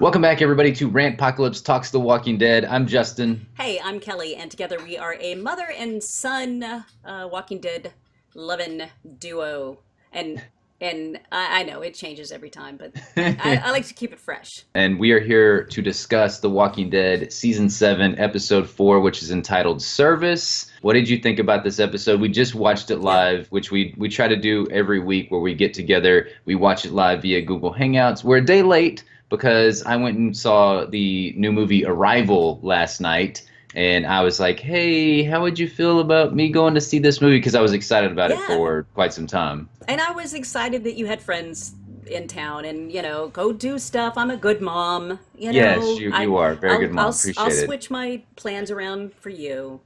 Welcome back, everybody, to Rantpocalypse Talks the Walking Dead. I'm Justin. Hey, I'm Kelly, and together we are a mother and son Walking Dead loving duo. And I know it changes every time, but I like to keep it fresh. And we are here to discuss The Walking Dead Season 7, Episode 4, which is entitled Service. What did you think about this episode? We just watched it Yeah. live, which we try to do every week where we get together. We watch it live via Google Hangouts. We're a day late because I went and saw the new movie Arrival last night. And I was like, hey, how would you feel about me going to see this movie? Because I was excited about it Yeah. for quite some time. And I was excited that you had friends in town and, go do stuff. I'm a good mom. Yes, you are. Very good mom. I'll Appreciate it. switch my plans around for you.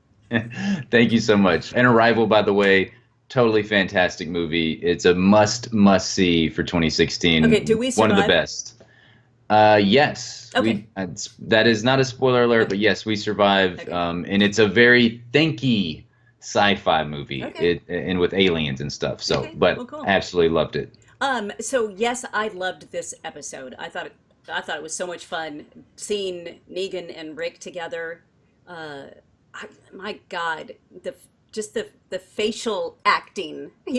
Thank you so much. And Arrival, by the way, totally fantastic movie. It's a must see for Okay, 2016. do we One of the survive? best. Yes, Okay. that is not a spoiler alert, but Okay. yes, we survived. Okay. And it's a very thinky sci-fi movie. Okay. And with aliens and stuff. So, Okay. but Well, cool. absolutely loved it. So yes, I loved this episode. I thought it was so much fun seeing Negan and Rick together. Uh, my God, the facial acting, the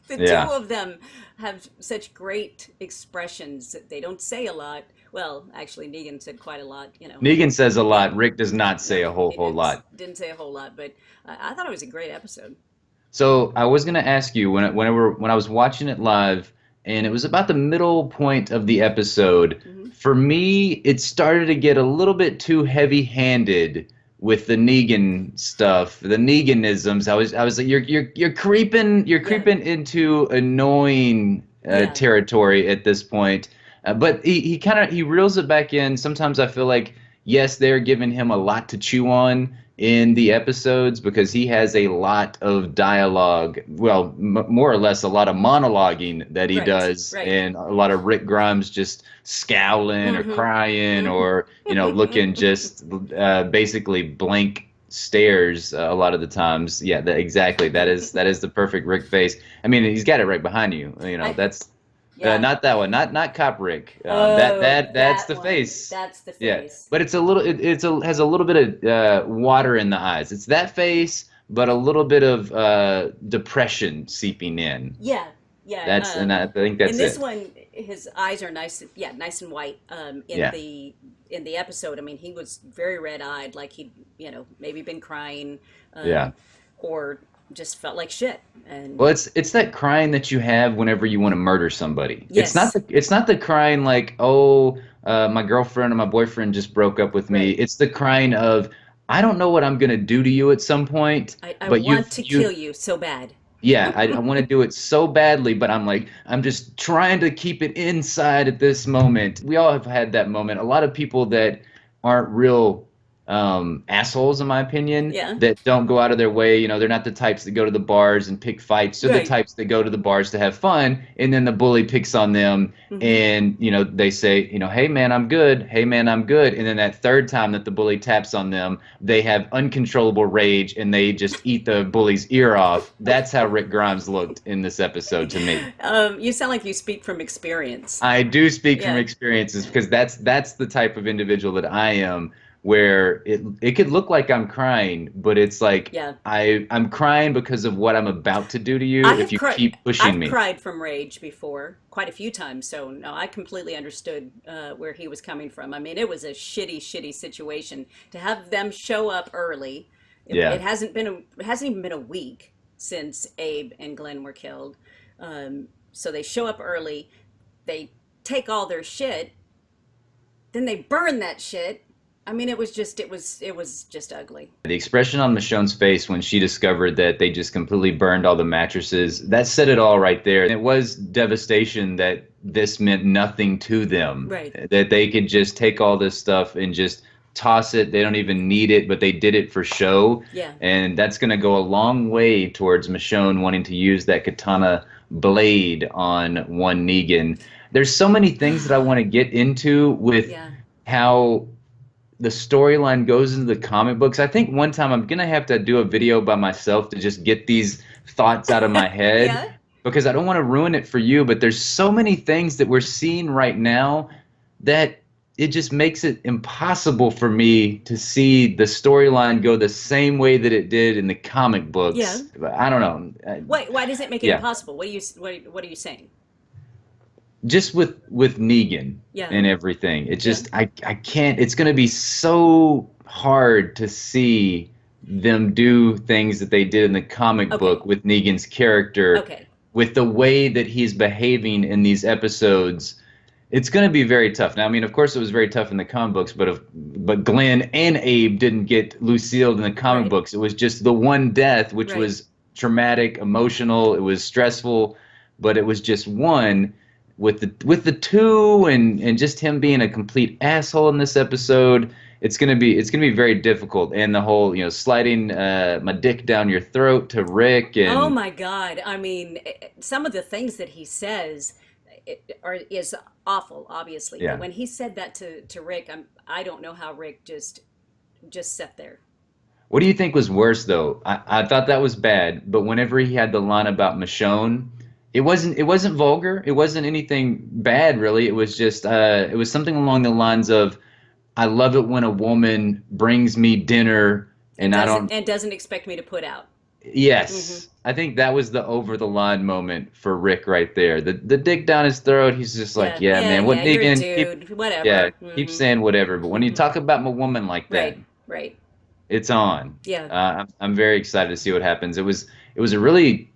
two Yeah. of them have such great expressions. They don't say a lot. Well, actually, Negan said quite a lot. Negan says a Yeah, lot. Rick does not say a no, whole he whole didn't lot. didn't say a whole lot, but I thought it was a great episode. So I was gonna ask you when I was watching it live, and it was about the middle point of the episode. Hmm. For me, it started to get a little bit too heavy-handed with the Negan stuff, the Neganisms. I was like, you're Yeah, creeping into annoying yeah, territory at this point. But he kind of he reels it back in. Sometimes I feel like yes, they're giving him a lot to chew on in the episodes because he has a lot of dialogue, well, more or less a lot of monologuing that he right, does, right. and a lot of Rick Grimes just scowling or Hmm. crying Hmm. or, looking just basically blank stares a lot of the times. Yeah, exactly. That is the perfect Rick face. I mean, he's got it right behind you. I That's Yeah. not that one, not Cop Rick. Oh, That's that the one. face. That's the Yeah, face. but it's a little. Has a little bit of water in the eyes. It's that face, but a little bit of depression seeping in. Yeah, yeah. And I think In that's this it. one, his eyes are nice, yeah, nice and white. In Yeah, the episode, I mean, he was very red-eyed, like he'd, maybe been crying, yeah. um, or just felt like shit. And Well, it's that crying that you have whenever you want to murder somebody. yes, It's not the crying like, oh, my girlfriend or my boyfriend just broke up with me. right. It's the crying of, I don't know what I'm gonna do to you at some point, I but want to you kill you so bad. yeah, I want to do it so badly, but I'm like, I'm just trying to keep it inside at this moment. We all have had that moment. A lot of people that aren't real assholes, in my opinion, Yeah, that don't go out of their way. They're not the types that go to the bars and pick fights. They're the right. types that go to the bars to have fun, and then the bully picks on them, Hmm. and they say, hey man, I'm good. Hey man, I'm good. And then that third time that the bully taps on them, they have uncontrollable rage and they just eat the bully's ear off. That's how Rick Grimes looked in this episode to me. You sound like you speak from experience. I do speak from Yeah. experiences because that's the type of individual that I am, where it could look like I'm crying, but it's like Yeah. I'm crying because of what I'm about to do to you I if have you cried. keep pushing I've me. cried from rage before, quite a few times. So no, I completely understood where he was coming from. I mean, it was a shitty, shitty situation to have them show up early. It Yeah. it hasn't even been a week since Abe and Glenn were killed. So they show up early. They take all their shit. Then they burn that shit. I mean, it was just ugly. The expression on Michonne's face when she discovered that they just completely burned all the mattresses, that said it all right there. It was devastation that this meant nothing to them, Right. that they could just take all this stuff and just toss it. They don't even need it, but they did it for show. Yeah. And that's going to go a long way towards Michonne wanting to use that katana blade on one Negan. There's so many things that I want to get into with Yeah. how the storyline goes into the comic books. I think one time I'm gonna have to do a video by myself to just get these thoughts out of my head Yeah. because I don't want to ruin it for you. But there's so many things that we're seeing right now that it just makes it impossible for me to see the storyline go the same way that it did in the comic Yeah. books. I don't know. Why does it make it Yeah, impossible? What are you saying? just with Negan Yeah. and everything. It Yeah. just I can't. It's going to be so hard to see them do things that they did in the comic Okay. book with Negan's character, Okay. with the way that he's behaving in these episodes. It's going to be very tough. Now, I mean, of course, it was very tough in the comic books, but Glenn and Abe didn't get Lucille in the comic Right. books. It was just the one death, which Right. was traumatic, emotional. It was stressful, but it was just one. With the two and just him being a complete asshole in this episode, it's gonna be very difficult. And the whole sliding my dick down your throat to Rick Oh and my God. I mean, some of the things that he says is awful, obviously. But yeah. when he said that to Rick, I don't know how Rick just sat there. What do you think was worse though? I thought that was bad, but whenever he had the line about Michonne, it wasn't vulgar. It wasn't anything bad really. It was just it was something along the lines of I love it when a woman brings me dinner And and I don't doesn't expect me to put out. Hmm. yes. I think that was the over the line moment for Rick right there. The dick down his throat, he's just like, Yeah. yeah, Yeah. man, what Yeah. You're a Negan keep dude. yeah, Whatever. keep Hmm. saying whatever. But when you Hmm. talk about my woman like that, Right. Right. it's on. Yeah. I'm very excited to see what happens. It was a really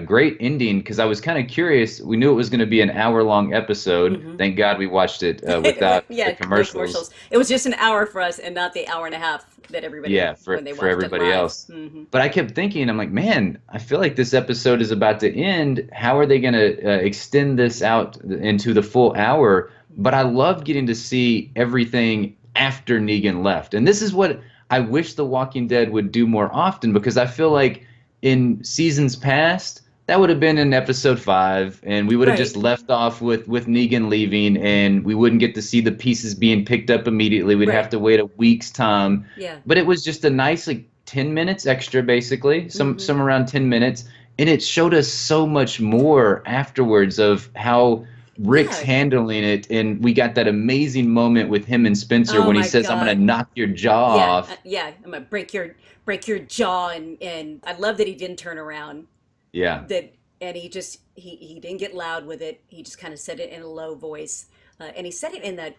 great ending because I was kind of curious. We knew it was going to be an hour long episode. Hmm. Thank God we watched it without the Yeah. No commercials. commercials. It was just an hour for us, and not the hour and a half that everybody Yeah, when for they for watched it everybody live. else. Hmm. But I kept thinking, I'm like, man, I feel like this episode is about to end. How are they going to extend this out into the full hour? But I loved getting to see everything after Negan left. And this is what I wish The Walking Dead would do more often because I feel like in seasons past, that would have been in episode 5, and we would have just Right. left off with Negan leaving, and we wouldn't get to see the pieces being picked up immediately. We'd have Right. to wait a week's time, Yeah. but it was just a nice like 10 minutes extra, basically, some Hmm. some around 10 minutes, and it showed us so much more afterwards of how Rick's Yeah. handling it, and we got that amazing moment with him and Spencer Oh when he my says, "I'm gonna God. knock your jaw Yeah. off." Yeah. I'm gonna break your jaw, and I love that he didn't turn around. Yeah. That and he didn't get loud with it. He just kind of said it in a low voice, and he said it in that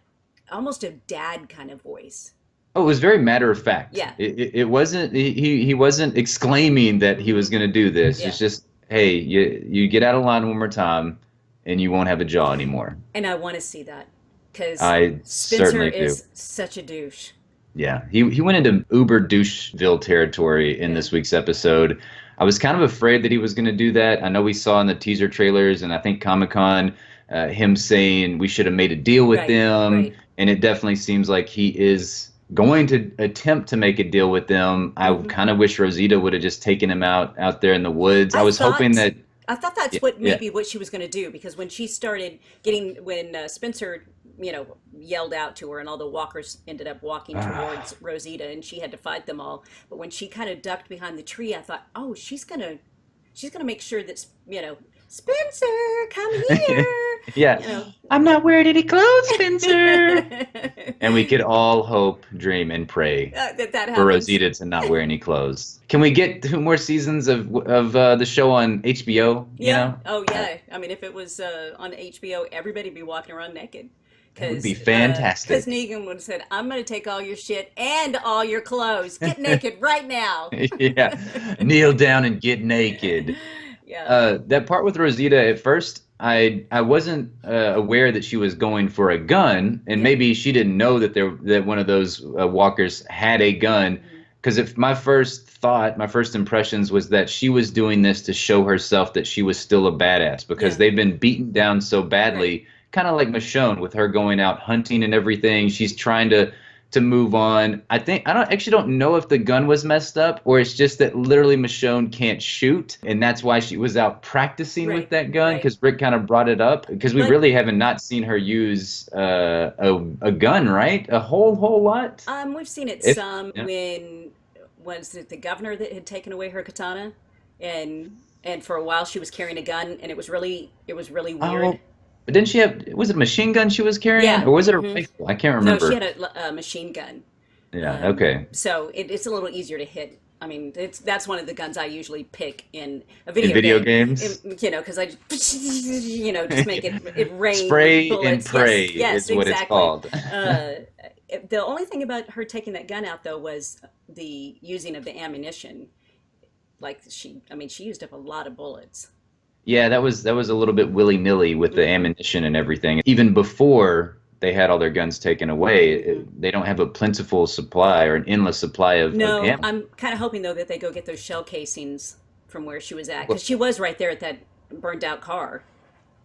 almost a dad kind of voice. Oh, it was very matter of fact. Yeah. It wasn't he wasn't exclaiming that he was Hmm. going to do this. Yeah. It's just, hey, you get out of line one more time, and you won't have a jaw anymore. And I want to see that because I Spencer certainly do. is such a douche. Yeah, he went into uber doucheville territory in Yeah. this week's episode. I was kind of afraid that he was going to do that. I know we saw in the teaser trailers, and I think Comic Con, him saying we should have made a deal with Right. them, Right. and it definitely seems like he is going to attempt to make a deal with them. I Hmm. kind of wish Rosita would have just taken him out there in the woods. I I was hoping thought that, I thought that's yeah, what yeah. maybe what she was going to do because when she started getting when Spencer yelled out to her and all the walkers ended up walking towards Rosita and she had to fight them all, but when she kind of ducked behind the tree I thought, oh, she's gonna make sure that Spencer, come here, Yeah, you know. I'm not wearing any clothes, Spencer. And we could all hope, dream, and pray that for happens. Rosita to not wear any clothes. Can we get 2 more seasons of the show on HBO? Yeah. Oh, yeah. I mean, if it was on HBO, everybody'd be walking around naked. That would be Because fantastic. Negan would have said, I'm going to take all your shit and all your clothes. Get naked right now. Yeah, kneel down and get naked. Yeah. That part with Rosita, at first, I wasn't aware that she was going for a gun, and Yeah. maybe she didn't know that one of those walkers had a gun. Mhm. Because if my first impressions was that she was doing this to show herself that she was still a badass, because Yeah. they've been beaten down so Right. badly, kind of like Michonne with her going out hunting and everything. She's trying to move on. I don't actually don't know if the gun was messed up or it's just that literally Michonne can't shoot, and that's why she was out practicing with Right. that gun. Right. Because Rick kind of brought it up because we But really haven't not seen her use a gun, right? A whole lot. we've seen it If some yeah. when was it the governor that had taken away her katana, and for a while she was carrying a gun, and it was really Oh, weird. But didn't she have? Was it a machine gun she was carrying, Yeah. or was it a Hmm. rifle? I can't No, she remember. had a machine gun. Yeah. Okay. So it's a little easier to hit. I mean, that's one of the guns I usually pick in a In video video game, games, because I just make it rain spray and bullets. pray Yes, yes, is what it's exactly. called. Uh, the only thing about her taking that gun out though was the using of the ammunition. Like I mean, she used up a lot of bullets. Yeah, that was a little bit willy-nilly with the Hmm. ammunition and everything. Even before they had all their guns taken away, Hmm. they don't have a plentiful supply or an endless supply of No, ammo. I'm kind of hoping though that they go get those shell casings from where she was at Well, because she was right there at that burned out car.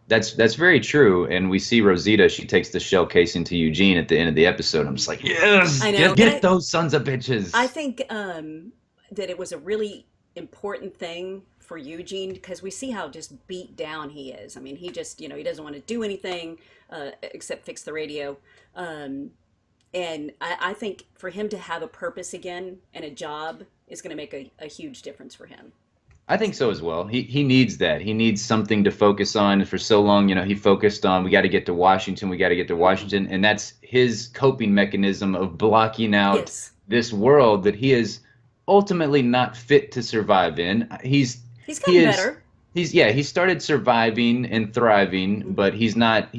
that's very true. And we see Rosita, she takes the shell casing to Eugene at the end of the episode. I'm just like, yes, I know, and get those sons of I bitches. think that it was a really important thing for Eugene because we see how just beat down he is. I mean, he just, he doesn't want to do anything except fix the radio. Um, and I think for him to have a purpose again and a job is going to make a huge difference for him. I think so as well. He needs that. He needs something to focus on. For so long, he focused on we got to get to Washington, we got to get to Hmm. Washington, and that's his coping mechanism of blocking out Yes, this world that he is ultimately not fit to survive in. he's He gotten is better. he started surviving and thriving, Hmm. but he's not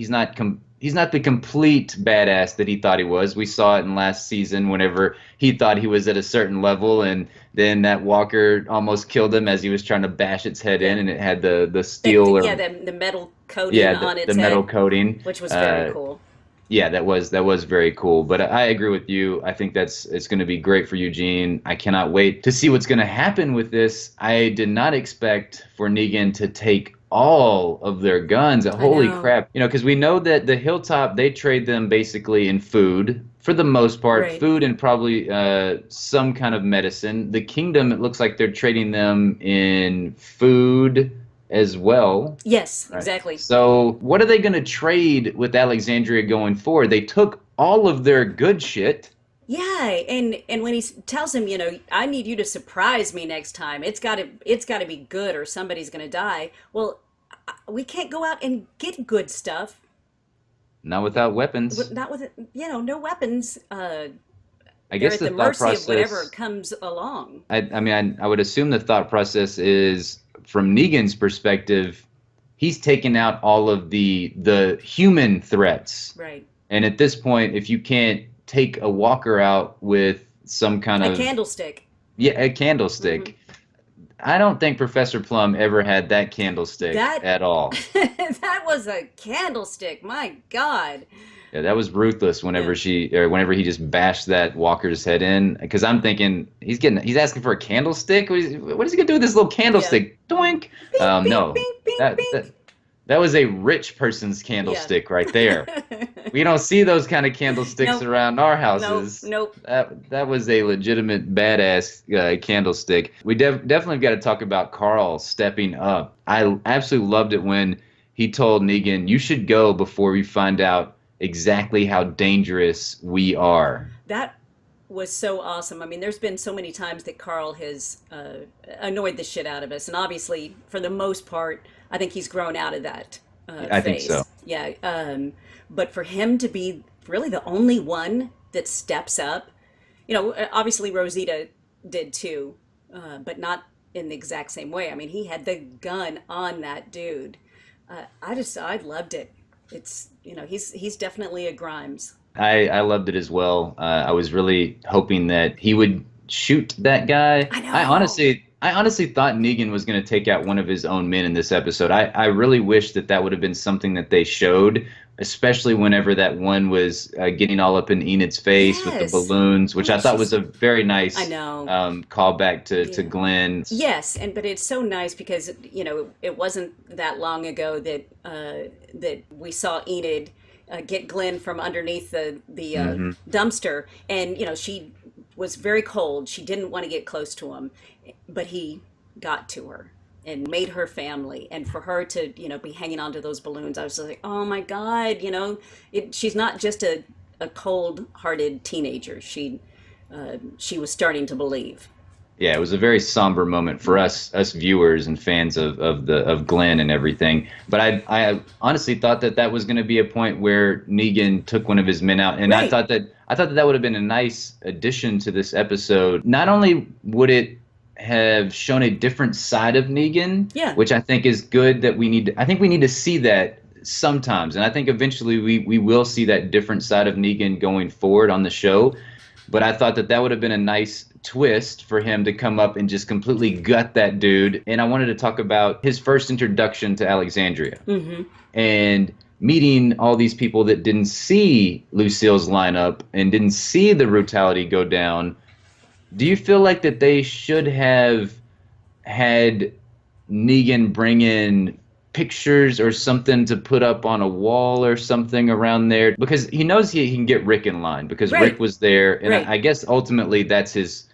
the complete badass that he thought he was. We saw it in last season whenever he thought he was at a certain level, and then that walker almost killed him as he was trying to bash its head in, Yeah, and it had the steel or yeah, the metal coating yeah, on the its metal head, coating. which was very Uh, cool. yeah, that was very cool. But I agree with you. I think it's going to be great for Eugene. I cannot wait to see what's going to happen with this. I did not expect for Negan to take all of their guns. I Holy know. crap. Because we know that the Hilltop, they trade them basically in food for the most part, Right. food and probably some kind of medicine. The Kingdom, it looks like they're trading them in food as well. Yes, Right. exactly. So, what are they going to trade with Alexandria going forward? They took all of their good shit. Yeah, and when tells him, I need you to surprise me next time. It's got to be good or somebody's going to die. Well, we can't go out and get good stuff. Not without weapons. Not with no weapons. I They're guess at the the thought mercy of whatever process, comes along. I mean, I would assume the thought process is from Negan's perspective, he's taken out all of the human threats. Right. And at this point, if you can't take a walker out with some kind A of, candlestick. yeah, a Hmm. candlestick, I don't think Professor Plum ever had that candlestick That at all. that was a candlestick. My God. Yeah, that was ruthless Yeah. whenever he just bashed that walker's head in. Because I'm thinking he's asking for a candlestick. What is he gonna do with this little Yeah. candlestick? Doink. Bink, bink, No, bink, bink, that that bink. that was a rich person's Yeah. candlestick right there. We don't see those kind of candlesticks Nope. around our Nope. houses. Nope. That was a legitimate badass candlestick. We definitely got to talk about Carl stepping up. I absolutely loved it when he told Negan, "You should go before we find out exactly how dangerous we are." That was so awesome. I mean, there's been so many times that Carl has annoyed the shit out of us, and obviously, for the most part, I think he's grown out of that I think so. phase. Yeah, but for him to be really the only one that steps up, obviously Rosita did too, but not in the exact same way. I mean, he had the gun on that dude. I loved it. It's he's definitely a Grimes. I loved it as well. I was really hoping that he would shoot that guy. I I know. honestly, I honestly thought Negan was going to take out one of his own men in this episode. I really wish that would have been something that they showed, especially whenever that one was getting all up in Enid's face with the Yes. balloons, which Well, I thought was she's. a very I nice know. callback to Yeah. Glenn. Yes, and but it's so nice because it wasn't that long ago that we saw Enid get Glenn from underneath the Hmm. dumpster, and she was very cold. She didn't want to get close to him, but he got to her and made her family. And for her to be hanging onto those balloons, I was just like, oh my God, she's not just a cold-hearted teenager. She was starting to believe. Yeah, it was a very somber moment for us viewers and fans of Glenn and everything. But I honestly thought that that was going to be a point where Negan took one of his men out, and Right. I thought that that would have been a nice addition to this episode. Not only would it have shown a different side of Negan, Yeah. which I think is good that I think we need to see that sometimes, and I think eventually we will see that different side of Negan going forward on the show. But I thought that that would have been a nice twist for him to come up and just completely gut that dude. And I wanted to talk about his first introduction to Alexandria Mm-hmm. and meeting all these people that didn't see Lucille's lineup and didn't see the brutality go down. Do you feel like that they should have had Negan bring in pictures or something to put up on a wall or something around there? Because he knows he can get Rick in line because Rick Right. was there, and Right. I guess ultimately that's his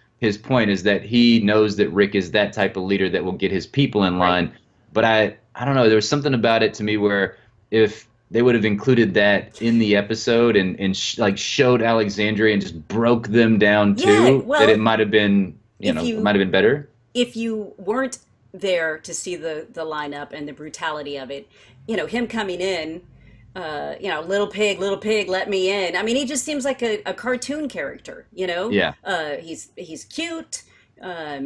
point, is that he knows that Rick is that type of leader that will get his people in Right. line. But I don't know, there was something about it to me where if they would have included that in the episode and like showed Alexandria and just broke them down Yeah. too, that Well, it might have been, if it you might have been better. if you weren't there to see the lineup and the brutality of it, him coming in, little pig, let me in. I mean, he just seems like a cartoon character. Yeah. He's cute.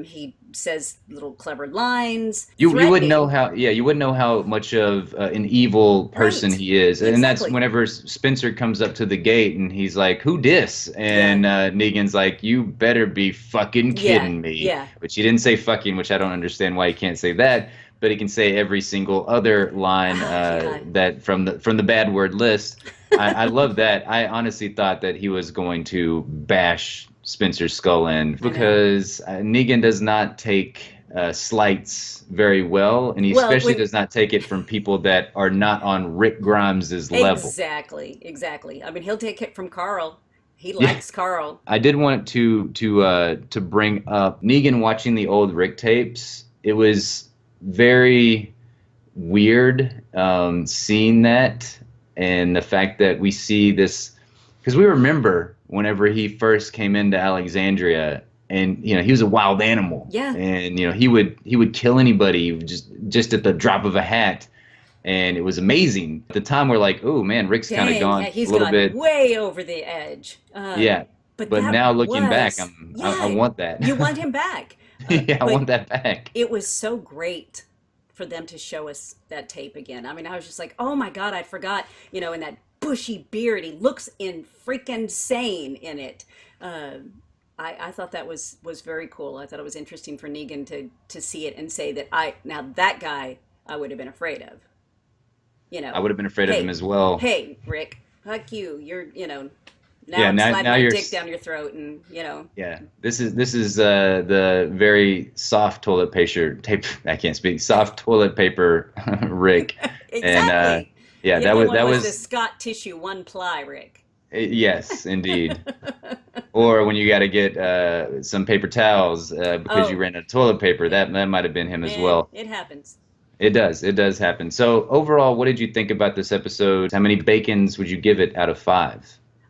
He says little clever lines, You wouldn't know threatening. how, yeah, you wouldn't know how much of an evil person Right. he is. And that's Exactly. whenever Spencer comes up to the gate and he's like, "Who dis?" Yeah. And Negan's like, "You better be fucking Yeah. kidding me." Yeah. Which he didn't say fucking, which I don't understand why he can't say that, but he can say every single other line Yeah. that from the bad word list. I love that. I honestly thought that he was going to bash Spencer's skull in I know. because Negan does not take slights very well, and he Well, especially when does not take it from people that are not on Rick Grimes's level. exactly, exactly. I mean, he'll take it from Carl. He Yeah, likes Carl. I did want to bring up Negan watching the old Rick tapes. It was very weird seeing that, and the fact that we see this, because we remember whenever he first came into Alexandria, and he was a wild animal, Yeah. and he would kill anybody just at the drop of a hat, and it was amazing. At the time, we're like, oh man, Rick's kind of Dang, yeah, gone a he's little gone bit, way over the edge. yeah. But But that now looking back, was, I yeah, want that. you want him back. Yeah, I But want that back. it was so great for them to show us that tape again. I mean, I was just like, oh my God, I forgot, in that bushy beard, he looks in freaking sane in it. I thought that was very cool. I thought it was interesting for Negan to see it and say that now that guy I would have been afraid of. You I know, would have been afraid of him hey, as well. hey, Rick, fuck you. Now Yeah, I'm now sliding now my you're dick down your throat, and yeah. This is the very soft toilet paper tape. I can't speak. Soft toilet paper, Rick, and exactly. yeah, The other one that was the was Scott tissue one ply, Rick. yes, indeed. Or when you got to get some paper towels because you Oh, ran out of toilet paper, yeah, that might have been him as man, well. it happens. It does happen. So overall, what did you think about this episode? How many bacons would you give it out of five?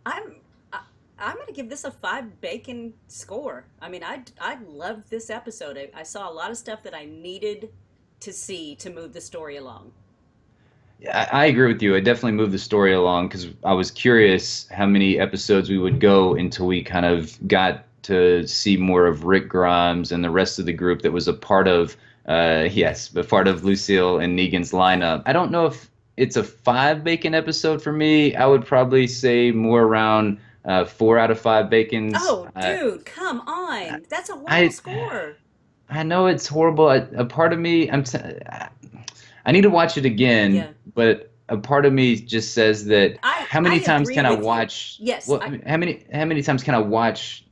I'm I, I'm gonna give this a 5 bacon score. I mean, I loved this episode. I saw a lot of stuff that I needed to see to move the story along. Yeah, I agree with you. It definitely moved the story along because I was curious how many episodes we would go until we kind of got to see more of Rick Grimes and the rest of the group that was a part of, yes, but part of Lucille and Negan's lineup. I don't know if it's a five bacon episode for me. I would probably say more around 4 out of 5 bacons. Oh, dude, come on. That's a horrible I score. I know it's horrible. A part of me, I need to watch it again, Yeah. but a part of me just says that how I many times agree can I with you. watch? Yes, Well, how many times can I watch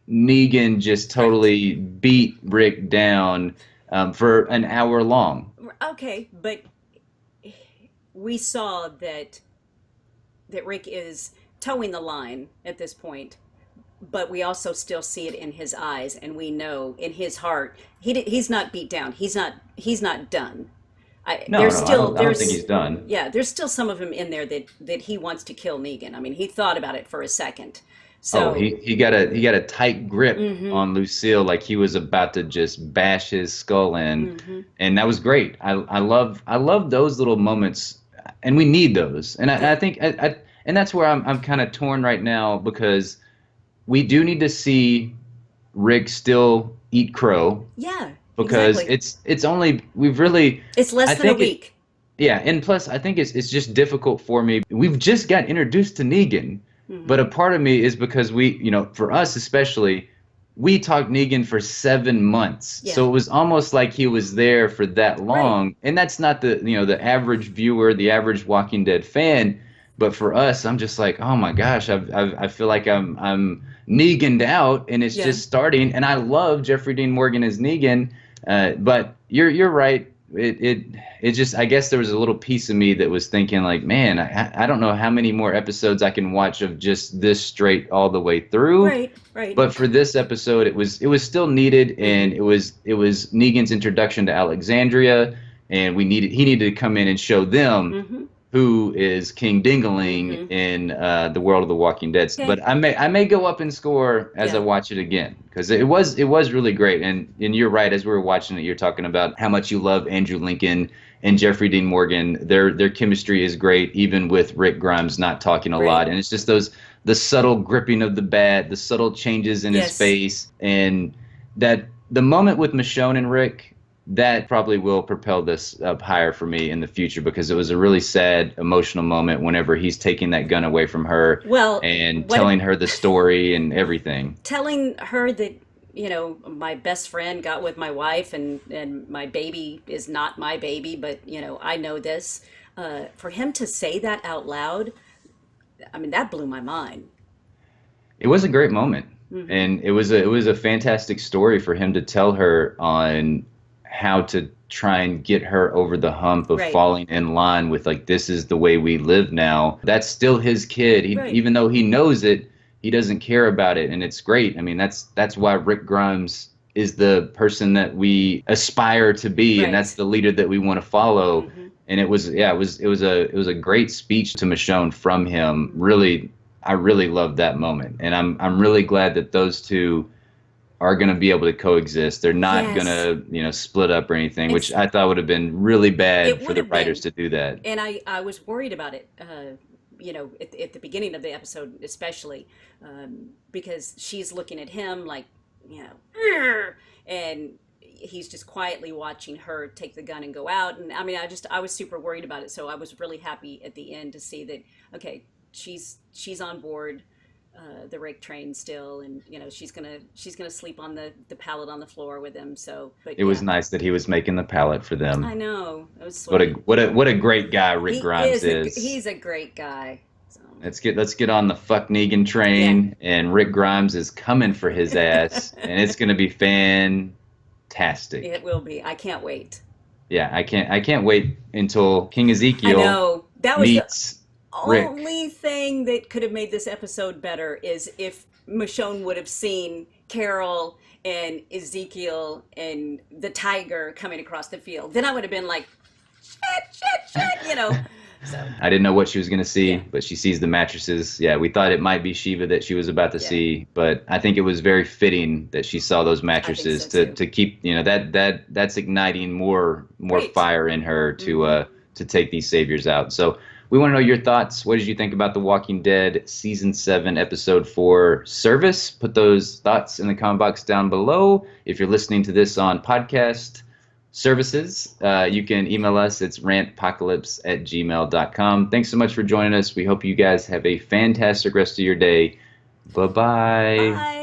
Negan just right. totally beat Rick down for an hour long? Okay, but we saw that Rick is towing the line at this point, but we also still see it in his eyes, and we know in his heart he's not beat down. He's not done. No, There's no, still I don't think he's there's done. yeah, there's still some of him in there that he wants to kill Negan. I mean, he thought about it for a second. Oh, So, he got a tight grip mm-hmm, on Lucille, like he was about to just bash his skull in, mm-hmm, and that was great. I love those little moments, and we need those. And yeah, I think and that's where I'm kind of torn right now because we do need to see Rick still eat crow yeah, because exactly. it's only we've really It's less I than a think it week. yeah, and plus I think it's just difficult for me. We've just got introduced to Negan, but Mm-hmm. a part of me is because we, for us especially, we talked Negan for 7 months. Yeah, So it was almost like he was there for that right. long. And that's not the average viewer, the average Walking Dead fan, but for us, I'm just like, "Oh my gosh, I feel like I'm Neganed out and it's Yeah, just starting." And I love Jeffrey Dean Morgan as Negan, but you're right. It just I guess there was a little piece of me that was thinking like, man, I don't know how many more episodes I can watch of just this straight all the way through. right, right. But for this episode, it was still needed, Mm-hmm, and it was Negan's introduction to Alexandria, and he needed to come in and show them mm-hmm, who is King Dingaling mm-hmm. in the world of The Walking Dead. Okay. But I may go up in score as I Yeah, watch it again because it was really great. And you're right, as we were watching it, you're talking about how much you love Andrew Lincoln and Jeffrey Dean Morgan. Their chemistry is great, even with Rick Grimes not talking a right. lot. And it's just the subtle gripping of the bat, the subtle changes in his Yes. face, and that the moment with Michonne and Rick, that probably will propel this up higher for me in the future because it was a really sad, emotional moment whenever he's taking that gun away from her Well, and what telling her the story and everything. telling her that, my best friend got with my wife, and my baby is not my baby, but I know this. For him to say that out loud, I mean, that blew my mind. It was a great moment, Hmm. and it was a fantastic story for him to tell her on how to try and get her over the hump of Right, falling in line with like this is the way we live now. That's still his kid. right, Even though he knows it, he doesn't care about it, and it's great. I mean, that's why Rick Grimes is the person that we aspire to be, and that's right. the leader that we want to follow. Hmm. And it was a great speech to Michonne from him. Really, I really loved that moment, and I'm really glad that those two are going to be able to coexist. They're not going Yes, to split up or anything, which it's I thought would have been really it bad for would the have writers been, to do that. and I was worried about it. At the beginning of the episode, especially, because she's looking at him like, "Arr!" And he's just quietly watching her take the gun and go out. And I mean, I was super worried about it. So I was really happy at the end to see that, okay, she's on board. The rake train still, and she's gonna sleep on the pallet on the floor with him. So, but It was yeah, nice that he was making the palette for I them. know it was What a sweet. what a what a great guy Rick He Grimes is is. he's a great guy. So Let's get on the fuck Negan yeah, train, and Rick Grimes is coming for his ass, and it's gonna be fantastic. it will be. I can't wait. Yeah, I can't wait until King I Ezekiel know that was the meets Rick. only thing that could have made this episode better is if Michonne would have seen Carol and Ezekiel and the tiger coming across the field. Then I would have been like, shit, shit, shit. So I didn't know what she was going to see, yeah, but she sees the mattresses. Yeah, we thought it might be Shiva that she was about to yeah, see, but I think it was very fitting that she saw those I think mattresses so to too. to keep, that's igniting more Right. fire in her to Hmm. uh to take these saviors out. So we want to know your thoughts. What did you think about The Walking Dead season 7 episode 4 Service? Put those thoughts in the comment box down below. If you're listening to this on podcast services, you can email us. It's rantpocalypse@gmail.com. Thanks so much for joining us. We hope you guys have a fantastic rest of your day. Bye bye. Bye.